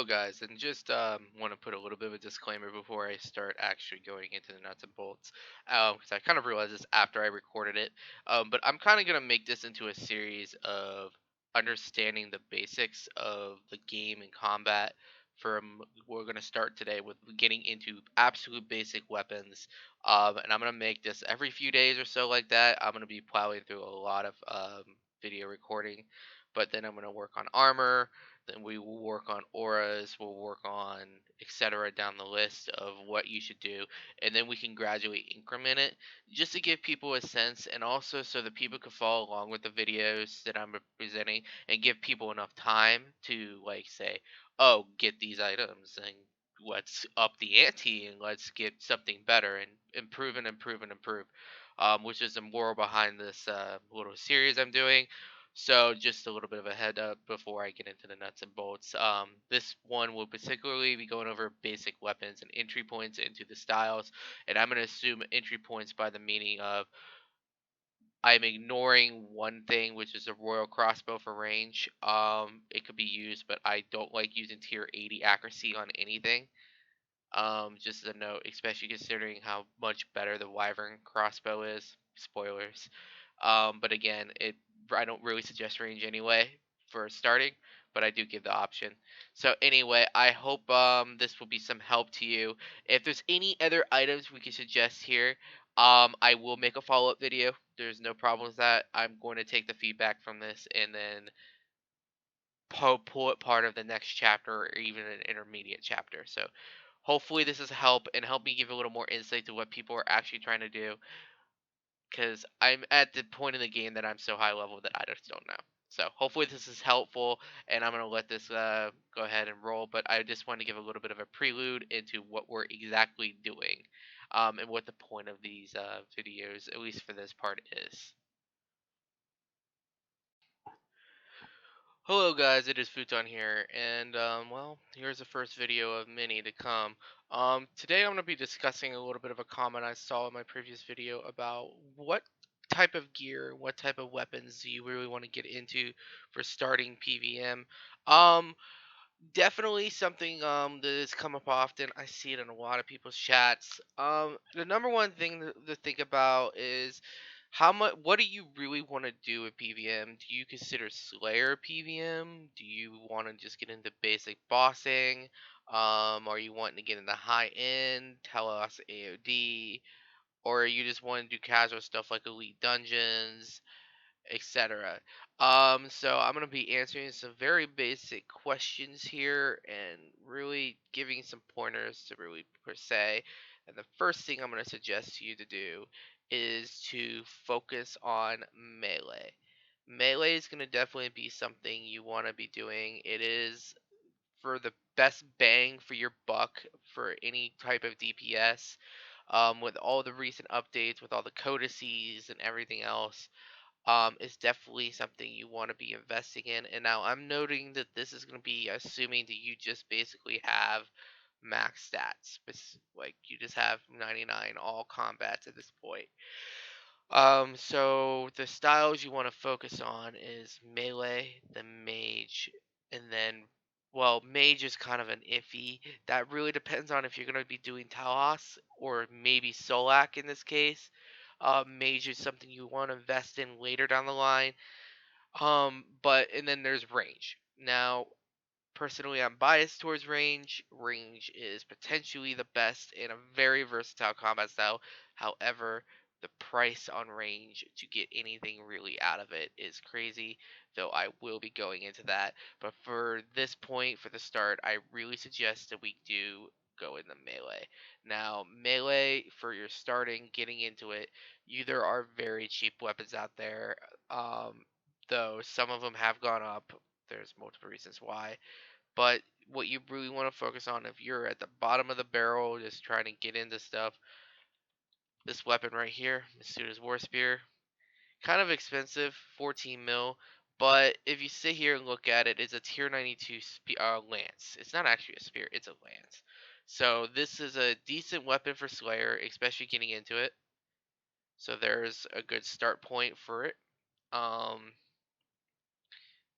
Hello, guys, and just want to put a little bit of a disclaimer before I start actually going into the nuts and bolts, because I kind of realized this after I recorded it. But I'm kind of gonna make this into a series of understanding the basics of the game and combat. We're gonna start today with getting into absolute basic weapons, and I'm gonna make this every few days or so like that. I'm gonna be plowing through a lot of video recording, but then I'm gonna work on armor, then we will work on auras, we'll work on etc. down the list of what you should do, and then we can gradually increment it just to give people a sense, and also so that people can follow along with the videos that I'm presenting, and give people enough time to like say, oh, get these items and let's up the ante and let's get something better and improve and improve and improve. Which is the moral behind this little series I'm doing. So just a little bit of a head up before I get into the nuts and bolts. This one will particularly be going over basic weapons and entry points into the styles, and I'm going to assume entry points by the meaning of I'm ignoring one thing, which is a royal crossbow for range. It could be used, but I don't like using tier 80 accuracy on anything. Just as a note, especially considering how much better the wyvern crossbow is. Spoilers. But again, it I don't really suggest range anyway for starting, but I do give the option. So anyway, I hope this will be some help to you. If there's any other items we can suggest here, I will make a follow-up video. There's no problem with that. I'm going to take the feedback from this and then pull it part of the next chapter or even an intermediate chapter. So hopefully this is help and help me give a little more insight to what people are actually trying to do, because I'm at the point in the game that I'm so high level that I just don't know. So hopefully this is helpful, and I'm gonna let this go ahead and roll. But I just want to give a little bit of a prelude into what we're exactly doing, and what the point of these videos, at least for this part, is. Hello guys, it is Futon here, and well, here's the first video of many to come. Today I'm going to be discussing a little bit of a comment I saw in my previous video about what type of gear, what type of weapons do you really want to get into for starting PVM. Um, Definitely something that has come up often. I see it in a lot of people's chats. The number one thing to think about is how much. What do you really want to do with PVM? Do you consider Slayer PVM? Do you want to just get into basic bossing? Are you wanting to get into high end Telos AOD, or are you just wanting to do casual stuff like Elite Dungeons, etc. So I'm gonna be answering some very basic questions here and really giving some pointers to really per se. And the first thing I'm gonna suggest to you to do is to focus on melee. Melee is gonna definitely be something you want to be doing. It is for the best bang for your buck for any type of DPS. With all the recent updates, with all the codices and everything else, is definitely something you want to be investing in. And now I'm noting that this is going to be assuming that you just basically have max stats, like you just have 99 all combats at this point. So the styles you want to focus on is melee, the mage, and then, well, mage is kind of an iffy. That really depends on if you're going to be doing Talos or maybe Solak in this case. Mage is something you want to invest in later down the line. But and then there's range. Now, personally, I'm biased towards range. Range is potentially the best in a very versatile combat style. However, the price on range to get anything really out of it is crazy, though I will be going into that. But for this point, for the start, I really suggest that we do go in the melee. Now, melee, for your starting, getting into it, there are very cheap weapons out there, though some of them have gone up. There's multiple reasons why. But what you really want to focus on if you're at the bottom of the barrel, just trying to get into stuff, this weapon right here, Masuda's War Spear, kind of expensive, 14 mil. But if you sit here and look at it, it's a tier 92 lance. It's not actually a spear, it's a lance. So this is a decent weapon for Slayer, especially getting into it. So there's a good start point for it. Um,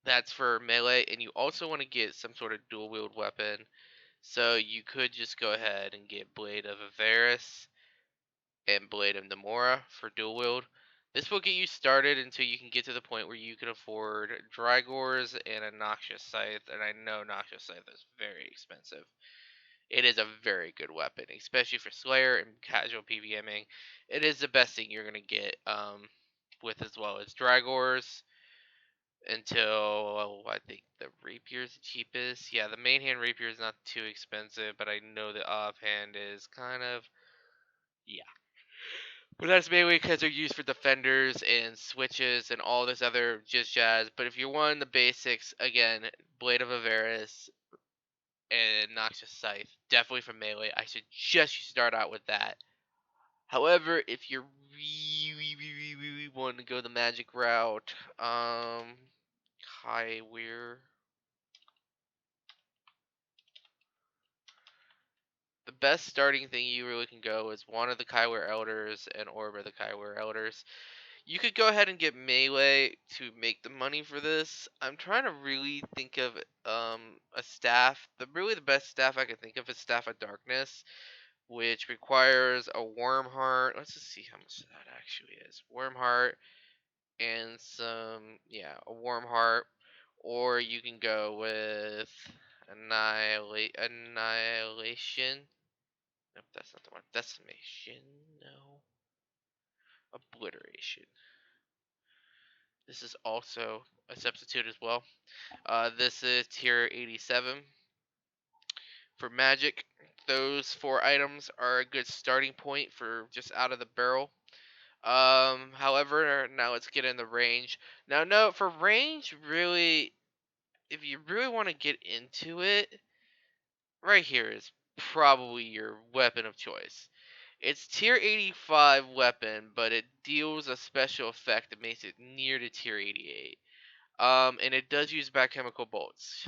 That's for melee, and you also want to get some sort of dual wield weapon. So you could just go ahead and get Blade of Avaris and Blade of Namora for dual wield. This will get you started until you can get to the point where you can afford Drygores and a Noxious Scythe, and I know Noxious Scythe is very expensive. It is a very good weapon, especially for Slayer and casual PVMing. It is the best thing you're gonna get with, as well as Drygores, until I think the Rapier is the cheapest. Yeah, the main hand Rapier is not too expensive, but I know the offhand is kind of, yeah. But that's mainly because they're used for defenders and switches and all this other jazz. But if you're wanting the basics, again, Blade of Avaris and Noxious Scythe, definitely for melee. I suggest you start out with that. However, if you're really wanting to go the magic route, Kaiwir. The best starting thing you really can go is one of the Kaiware Elders and Orb of the Kaiware Elders. You could go ahead and get melee to make the money for this. I'm trying to really think of a staff. The best staff I can think of is Staff of Darkness, which requires a Worm Heart. Let's just see how much that actually is. Worm Heart and some, yeah, a Worm Heart, or you can go with Annihilation. Nope, that's not the one. Decimation, no. Obliteration. This is also a substitute as well. This is tier 87. For magic, those four items are a good starting point for just out of the barrel. However, now let's get in the range. Now, no, for range, really, if you really want to get into it, right here is probably your weapon of choice. It's tier 85 weapon, but it deals a special effect that makes it near to tier 88. And it does use biochemical bolts.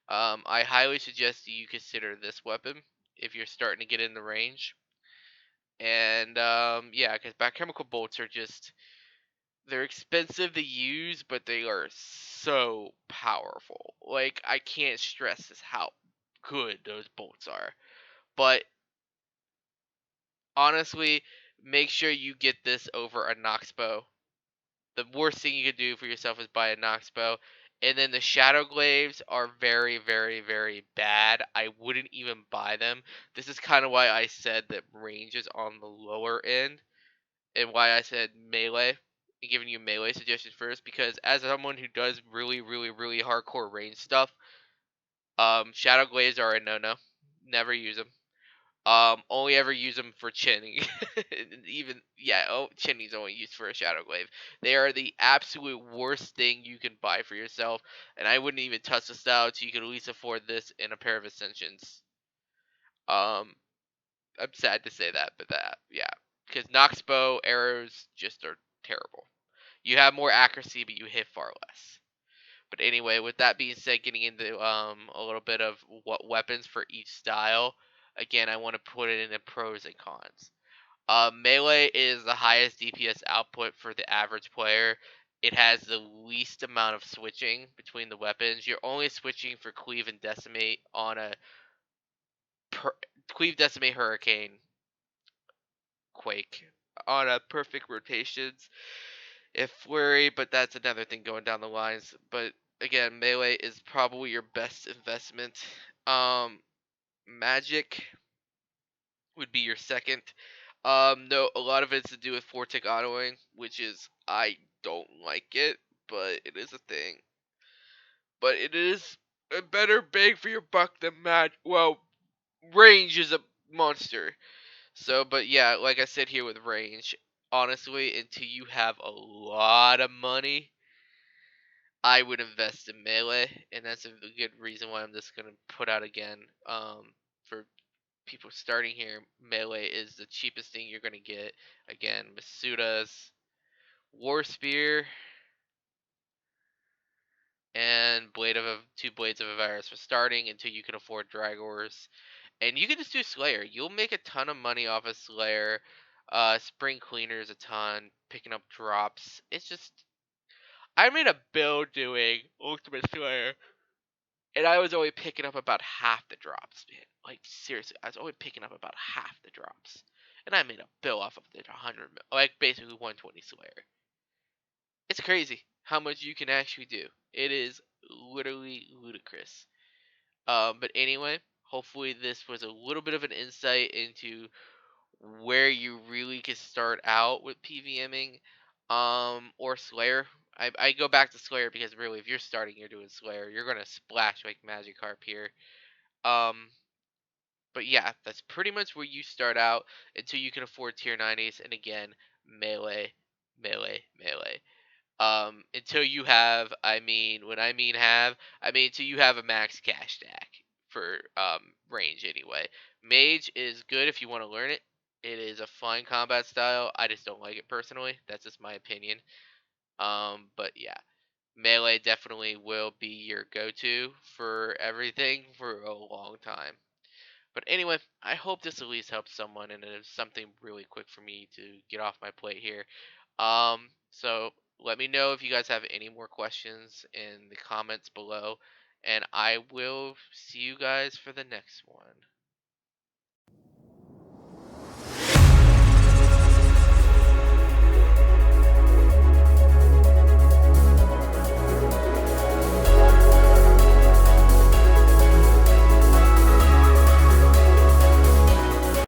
I highly suggest that you consider this weapon if you're starting to get in the range. And yeah, because biochemical bolts are just, they're expensive to use, but they are so powerful. Like, I can't stress this how good those bolts are. But honestly, make sure you get this over a Nox bow. The worst thing you could do for yourself is buy a Nox bow. And then the Shadow Glaives are very, very, very bad. I wouldn't even buy them. This is kind of why I said that range is on the lower end, and why I said melee, and giving you melee suggestions first, because as someone who does really, really, really hardcore range stuff, Shadow Glaives are a no-no. Never use them. Only ever use them for chinning. Even, yeah, chinning's only used for a Shadow Glaive. They are the absolute worst thing you can buy for yourself, and I wouldn't even touch the style until you could at least afford this in a pair of Ascensions. Um, I'm sad to say that, but that, yeah, because Nox bow arrows just are terrible. You have more accuracy, but you hit far less. But anyway, with that being said, getting into a little bit of what weapons for each style. Again, I want to put it into pros and cons. Melee is the highest DPS output for the average player. It has the least amount of switching between the weapons. You're only switching for Cleave and Decimate on a Cleave, Decimate, Hurricane, Quake on a perfect rotations. If Flurry, but that's another thing going down the lines. But again, melee is probably your best investment. Magic would be your second. No, a lot of it's to do with four tick autoing, which is, I don't like it, but it is a thing. But it is a better bang for your buck than well, range is a monster. So, but yeah, like I said here with range, honestly, until you have a lot of money, I would invest in melee, and that's a good reason why I'm just gonna put out again. For people starting here, melee is the cheapest thing you're gonna get. Again, Masuda's War Spear and two blades of a virus for starting until you can afford Dragors, and you can just do Slayer. You'll make a ton of money off of Slayer. Spring Cleaner's a ton. Picking up drops. It's just, I made a build doing Ultimate Slayer, and I was only picking up about half the drops, man. Like seriously, I was only picking up about half the drops, and I made a bill off of the 100, like basically 120 Slayer. It's crazy how much you can actually do. It is literally ludicrous. But anyway, hopefully this was a little bit of an insight into where you really can start out with PVMing, or Slayer. I go back to Slayer because really, if you're starting, you're doing Slayer. You're gonna splash like Magikarp here. Um, but yeah, that's pretty much where you start out until you can afford tier 90s. And again, melee, melee, melee. Until you have, I mean, when I mean have, I mean until you have a max cash stack for range anyway. Mage is good if you want to learn it. It is a fine combat style. I just don't like it personally. That's just my opinion. But yeah, melee definitely will be your go-to for everything for a long time. But anyway, I hope this at least helps someone, and it is something really quick for me to get off my plate here. So let me know if you guys have any more questions in the comments below, and I will see you guys for the next one.